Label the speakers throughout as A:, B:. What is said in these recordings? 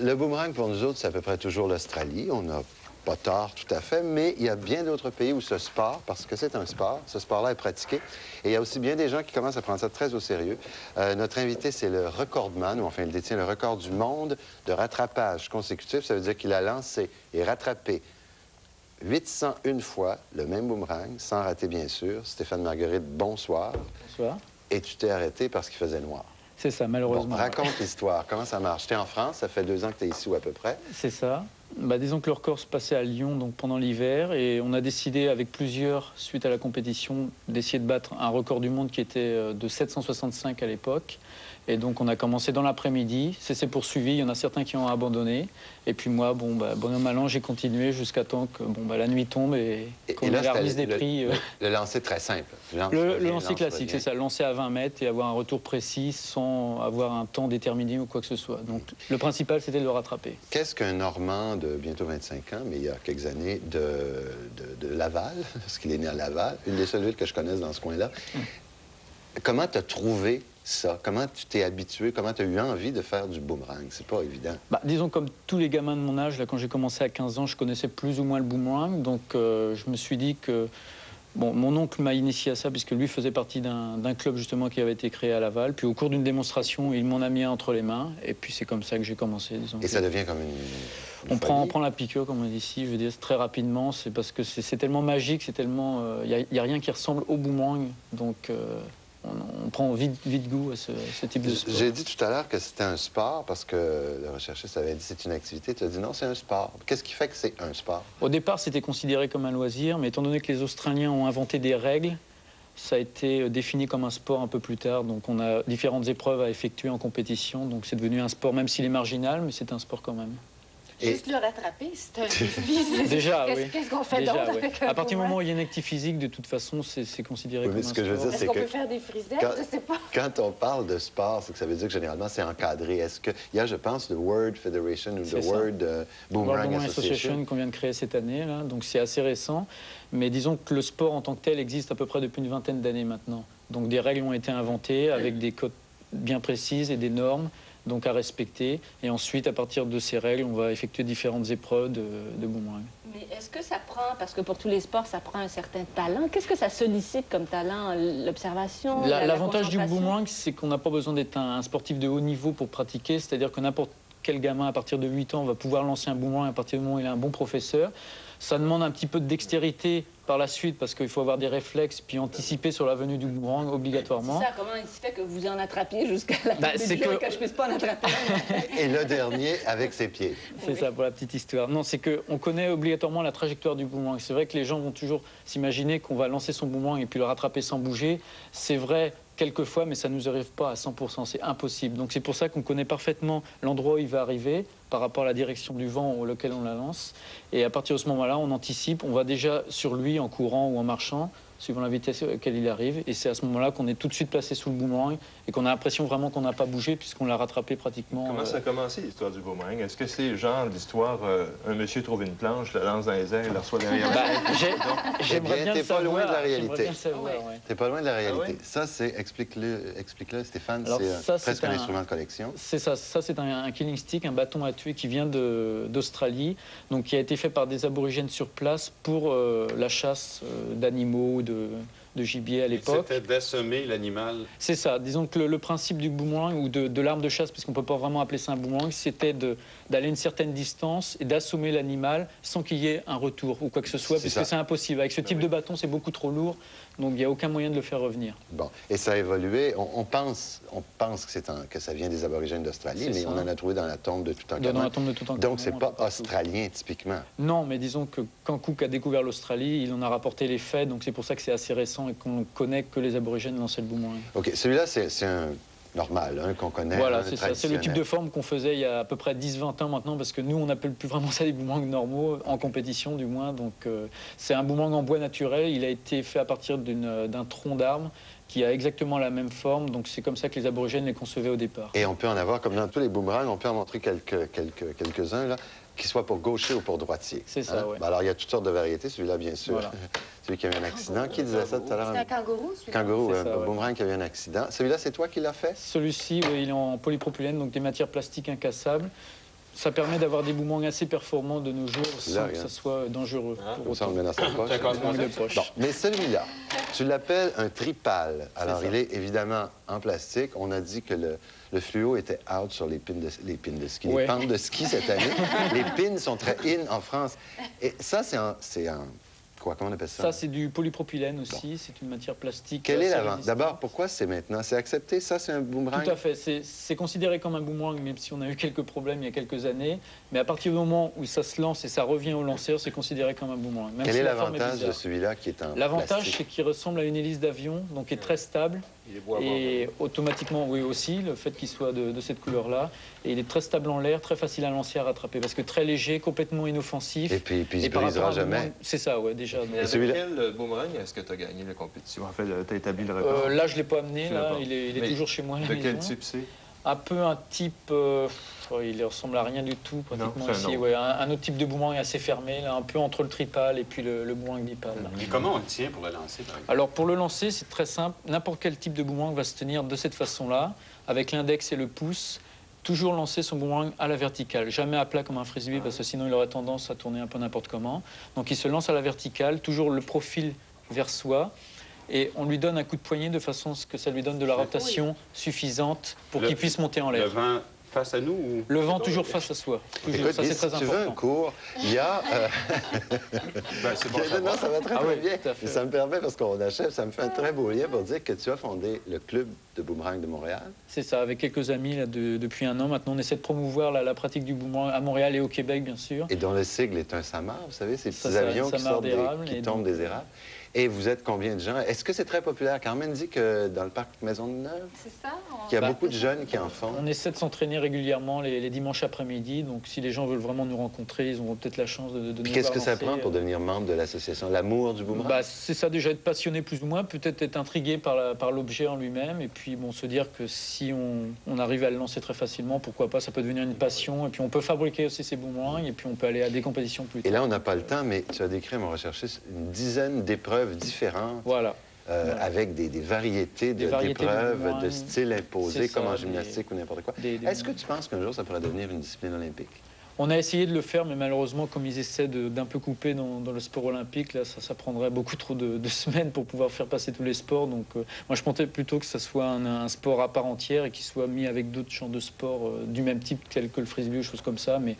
A: Le boomerang, pour nous autres, c'est à peu près toujours l'Australie. On n'a pas tort tout à fait, mais il y a bien d'autres pays où ce sport, parce que c'est un sport, ce sport-là est pratiqué. Et il y a aussi bien des gens qui commencent à prendre ça très au sérieux. Notre invité, c'est le recordman, ou enfin, il détient le record du monde de rattrapage consécutif. Ça veut dire qu'il a lancé et rattrapé 801 fois le même boomerang, sans rater, bien sûr. Stéphane Marguerite, bonsoir.
B: Bonsoir.
A: Et tu t'es arrêté parce qu'il faisait noir.
B: C'est ça, malheureusement.
A: Bon, raconte l'histoire. Comment ça marche? Tu es en France, ça fait 2 ans que tu es ici ou à peu près.
B: C'est ça. Bah, disons que le record se passait à Lyon donc pendant l'hiver et on a décidé avec plusieurs, suite à la compétition, d'essayer de battre un record du monde qui était de 765 à l'époque. Et donc on a commencé dans l'après-midi, ça s'est poursuivi, il y en a certains qui ont abandonné. Et puis moi, bon, bon an, mal an, j'ai continué jusqu'à temps que la nuit tombe et qu'on ait la remise des prix.
A: Le lancer très simple.
B: Le lancer classique, c'est ça, lancer à 20 mètres et avoir un retour précis sans avoir un temps déterminé ou quoi que ce soit. Donc le principal, c'était de le rattraper.
A: Qu'est-ce qu'un Normand de bientôt 25 ans, mais il y a quelques années, de Laval, parce qu'il est né à Laval, une des seules villes que je connaisse dans ce coin-là. Comment tu as trouvé ça? Comment tu t'es habitué? Comment tu as eu envie de faire du boomerang? C'est pas évident.
B: Bah, disons, comme tous les gamins de mon âge, là, quand j'ai commencé à 15 ans, je connaissais plus ou moins le boomerang. Donc, je me suis dit que... Bon, mon oncle m'a initié à ça, puisque lui faisait partie d'un club, justement, qui avait été créé à Laval. Puis, au cours d'une démonstration, il m'en a mis un entre les mains. Et puis, c'est comme ça que j'ai commencé, disons.
A: Et ça devient comme une
B: on prend la piqûre, comme on dit ici, je veux dire, très rapidement. C'est parce que c'est tellement magique, c'est tellement... Il n'y a rien qui ressemble au boomerang. Donc... on prend vite goût à ce type de sport.
A: J'ai dit tout à l'heure que c'était un sport parce que le recherchiste avait dit c'est une activité. Tu as dit non, c'est un sport. Qu'est-ce qui fait que c'est un sport?
B: Au départ, c'était considéré comme un loisir, mais étant donné que les Australiens ont inventé des règles, ça a été défini comme un sport un peu plus tard. Donc on a différentes épreuves à effectuer en compétition. Donc c'est devenu un sport, même s'il est marginal, mais c'est un sport quand même.
C: Juste le rattraper, c'est un défi.
B: Déjà, oui.
C: Qu'est-ce qu'on fait d'autre avec un
B: À partir du moment où il y a une activité physique, de toute façon, c'est considéré comme un sport.
C: Est-ce qu'on peut faire des frises d'air? Je sais pas.
A: Quand on parle de sport, c'est que ça veut dire que généralement, c'est encadré. Est-ce que... Il y a, je pense, le World Federation ou le World Boomerang Association
B: qu'on vient de créer cette année, là. Donc c'est assez récent. Mais disons que le sport en tant que tel existe à peu près depuis une vingtaine d'années maintenant. Donc des règles ont été inventées avec des codes bien précises et des normes donc à respecter. Et ensuite, à partir de ces règles, on va effectuer différentes épreuves de boomerang.
C: Mais est-ce que ça prend, parce que pour tous les sports, ça prend un certain talent. Qu'est-ce que ça sollicite comme talent? L'observation,
B: l'avantage du boomerang, c'est qu'on n'a pas besoin d'être un sportif de haut niveau pour pratiquer. C'est-à-dire que n'importe quel gamin, à partir de 8 ans, va pouvoir lancer un boomerang à partir du moment où il a un bon professeur. Ça demande un petit peu de dextérité par la suite parce qu'il faut avoir des réflexes puis anticiper sur la venue du boomerang obligatoirement.
C: C'est ça, comment il se fait que vous en attrapiez jusqu'à la que je puisse pas en attraper un?
A: Et le dernier avec ses pieds.
B: C'est ça pour la petite histoire. Non, c'est qu'on connaît obligatoirement la trajectoire du boomerang. C'est vrai que les gens vont toujours s'imaginer qu'on va lancer son boomerang et puis le rattraper sans bouger. C'est vrai quelquefois, mais ça ne nous arrive pas à 100%, c'est impossible. Donc c'est pour ça qu'on connaît parfaitement l'endroit où il va arriver par rapport à la direction du vent auquel on la lance. Et à partir de ce moment-là, on anticipe, on va déjà sur lui en courant ou en marchant, suivant la vitesse à laquelle il arrive. Et c'est à ce moment-là qu'on est tout de suite placé sous le boomerang et qu'on a l'impression vraiment qu'on n'a pas bougé puisqu'on l'a rattrapé pratiquement.
D: Comment ça a commencé, l'histoire du boomerang? Est-ce que c'est genre l'histoire, un monsieur trouve une planche, la lance dans les airs, la reçoit derrière
B: J'aimerais bien
A: t'es pas loin de la réalité.
B: Ouais.
A: T'es pas loin de la réalité.
D: Ah oui?
A: Ça, c'est... Explique-le, Stéphane.
B: C'est
A: presque un instrument de collection.
B: C'est ça. Ça, c'est un killing stick, un bâton à tuer qui vient d'Australie, donc qui a été fait par des aborigènes sur place pour la chasse d'animaux, de gibier à l'époque.
E: C'était d'assommer l'animal.
B: C'est ça. Disons que le principe du boomerang ou de l'arme de chasse, puisqu'on ne peut pas vraiment appeler ça un boomerang, c'était d'aller une certaine distance et d'assommer l'animal sans qu'il y ait un retour ou quoi que ce soit, puisque c'est impossible. Avec ce type de bâton, c'est beaucoup trop lourd, donc il n'y a aucun moyen de le faire revenir.
A: Bon. Et ça a évolué. On pense que ça vient des aborigènes d'Australie, mais on en a trouvé dans la tombe de Toutankhamon.
B: Dans la tombe de Toutankhamon.
A: Donc, c'est pas australien, typiquement.
B: Non, mais disons que quand Cook a découvert l'Australie, il en a rapporté les faits, donc c'est pour ça que c'est assez récent et qu'on connaît que les aborigènes lançaient le boomerang. OK,
A: celui-là, c'est un normal, qu'on connaît.
B: Voilà, c'est ça. C'est le type de forme qu'on faisait il y a à peu près 10-20 ans maintenant, parce que nous, on n'appelle plus vraiment ça des boomerangs normaux, en compétition du moins. Donc, c'est un boomerang en bois naturel. Il a été fait à partir d'un tronc d'arbre qui a exactement la même forme. Donc, c'est comme ça que les aborigènes les concevaient au départ.
A: Et on peut en avoir, comme dans tous les boomerangs, on peut en montrer quelques-uns, là, qui soient pour gaucher ou pour droitier.
B: C'est ça, oui.
A: Alors, il y a toutes sortes de variétés. Celui-là, bien sûr. Voilà. Celui qui a eu un accident. Qui disait ça tout à l'heure?
C: C'est un kangourou, celui-là?
A: Kangourou, un boomerang qui a eu un accident. Celui-là, c'est toi qui l'as fait?
B: Celui-ci, oui, il est en polypropylène, donc des matières plastiques incassables. ça permet d'avoir des boomerangs assez performants de nos jours sans que
A: regarde.
B: ça soit dangereux. pour
A: Comme ça, on
B: autant.
A: le met dans sa poche.
D: D'accord.
B: Boomerang de poche.
A: Bon, mais celui-là, tu l'appelles un tripale. Alors,
B: ça.
A: il est évidemment en plastique. On a dit que le fluo était out sur les pins de ski, les
B: Ouais.
A: pentes de ski cette année. Les pins sont très in en France. Et ça, c'est un quoi, comment on appelle ça?
B: Ça, c'est du polypropylène aussi, c'est une matière plastique.
A: Quel est
B: assez
A: l'avant?
B: résistante.
A: D'abord, pourquoi c'est maintenant? C'est accepté, ça, c'est un boomerang?
B: Tout à fait. C'est considéré comme un boomerang, même si on a eu quelques problèmes il y a quelques années. Mais à partir du moment où ça se lance et ça revient au lanceur, c'est considéré comme un boomerang. Même
A: Quel
B: si
A: est
B: la forme
A: l'avantage de
B: bizarre.
A: celui-là qui est en
B: L'avantage,
A: plastique?
B: c'est qu'il ressemble à une hélice d'avion, donc est très stable.
D: Il est beau à voir.
B: Et automatiquement, oui aussi, le fait qu'il soit de cette couleur-là. Et il est très stable en l'air, très facile à lancer, à rattraper, parce que très léger, complètement inoffensif.
A: Et puis il se
B: par
A: brisera
B: rapport à un
A: jamais.
B: boomerang, c'est ça, ouais, déjà.
D: Mais avec
A: celui-là-
D: quel boomerang est-ce que tu as gagné la compétition? En fait, tu as établi le record.
B: Là, je ne l'ai pas amené,
D: Tu l'as
B: là,
D: pas.
B: il est
D: Mais
B: toujours chez moi à la
D: De quel
B: maison.
D: type c'est?
B: Un peu un type, il ressemble à rien du tout pratiquement
D: Non, c'est un
B: ici.
D: autre.
B: Ouais, un autre type de boomerang assez fermé, là, un peu entre le tripale et puis le boomerang bipale. là.
E: Et comment on le tient pour le lancer, par exemple?
B: Alors pour le lancer, c'est très simple. N'importe quel type de boomerang va se tenir de cette façon-là, avec l'index et le pouce. Toujours lancer son boomerang à la verticale, jamais à plat comme un frisbee, parce que sinon il aurait tendance à tourner un peu n'importe comment. Donc il se lance à la verticale, toujours le profil vers soi. Et on lui donne un coup de poignet de façon à ce que ça lui donne de la rotation suffisante pour
E: Le-
B: qu'il puisse monter en
E: Le
B: l'air.
E: vent face à nous ou...
B: Le vent toujours face à soi. Toujours.
A: Écoute,
B: Ça, c'est
A: si
B: très
A: tu veux un
B: important.
A: cours, il y a...
E: Ben, c'est bon,
A: non, ça va très,
B: Ah
A: très
B: oui,
A: bien.
B: tout à fait.
A: Et ça me permet, parce qu'on achève, ça me fait un très beau lien pour dire que tu as fondé le club de boomerang de Montréal.
B: C'est ça, avec quelques amis là, depuis un an. Maintenant, on essaie de promouvoir la pratique du boomerang à Montréal et au Québec, bien sûr.
A: Et dont le sigle est un samar, vous savez, ces petits
B: Ça,
A: avions
B: un
A: qui
B: samar
A: sortent
B: d'érable,
A: qui
B: et
A: tombent
B: donc,
A: des érables. Et vous êtes combien de gens? Est-ce que c'est très populaire? Carmen dit que dans le parc Maisonneuve,
C: C'est ça?
A: qu'il y a
B: Bah,
A: beaucoup de jeunes qui en font.
B: On essaie de s'entraîner régulièrement les dimanches après-midi. Donc, si les gens veulent vraiment nous rencontrer, ils auront peut-être la chance de
A: Puis
B: nous
A: qu'est-ce
B: voir
A: que ça
B: lancer.
A: prend pour devenir membre de l'association? L'amour du boomerang?
B: Bah, c'est ça, déjà être passionné plus ou moins, peut-être être intrigué par l'objet en lui-même, et puis bon, se dire que si on arrive à le lancer très facilement, pourquoi pas, ça peut devenir une passion, et puis on peut fabriquer aussi ses boomerangs, et puis on peut aller à des compétitions plus
A: Et
B: tard.
A: là, on n'a pas le temps, mais tu as décrit à mon recherchiste une dizaine d'épreuves différentes.
B: Voilà. Voilà.
A: Avec des variétés
B: Des variétés de
A: d'épreuves,
B: boomerang.
A: de styles imposés,
B: C'est
A: comme
B: ça,
A: en gymnastique ou n'importe quoi.
B: des
A: Est-ce que tu penses qu'un jour, ça pourrait devenir une discipline olympique?
B: On a essayé de le faire, mais malheureusement, comme ils essaient d'un peu couper dans le sport olympique, là, ça prendrait beaucoup trop de semaines pour pouvoir faire passer tous les sports. Donc, moi, je pensais plutôt que ça soit un sport à part entière et qu'il soit mis avec d'autres genres de sports du même type, tels que le frisbee ou choses comme ça. Mais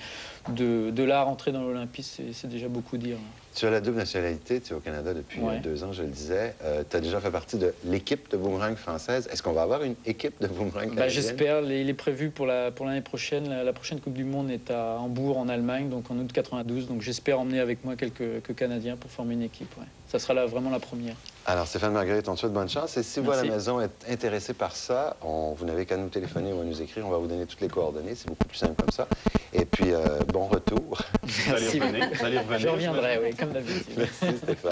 B: de là à rentrer dans l'Olympisme, c'est déjà beaucoup dire.
A: Tu as la double nationalité, tu es au Canada depuis
B: Ouais.
A: 2 ans, je le disais. Tu as déjà fait partie de l'équipe de boomerang française. Est-ce qu'on va avoir une équipe de boomerang
B: Bah,
A: canadienne?
B: j'espère. Il est prévu pour l'année prochaine. La prochaine Coupe du Monde est à Hambourg, en Allemagne, donc en août 92. Donc j'espère emmener avec moi quelques Canadiens pour former une équipe. Ouais. Ça sera vraiment la première.
A: Alors, Stéphane Marguerite, on te souhaite bonne chance. Et si vous, à la
B: Merci.
A: maison, êtes intéressé par ça, vous n'avez qu'à nous téléphoner ou à nous écrire. On va vous donner toutes les coordonnées. C'est beaucoup plus simple comme ça. Et puis, bon retour.
E: Vous allez
B: Merci
E: revenir.
B: beaucoup.
E: Vous allez revenir,
B: Je reviendrai, oui, comme d'habitude.
A: Merci, Stéphane.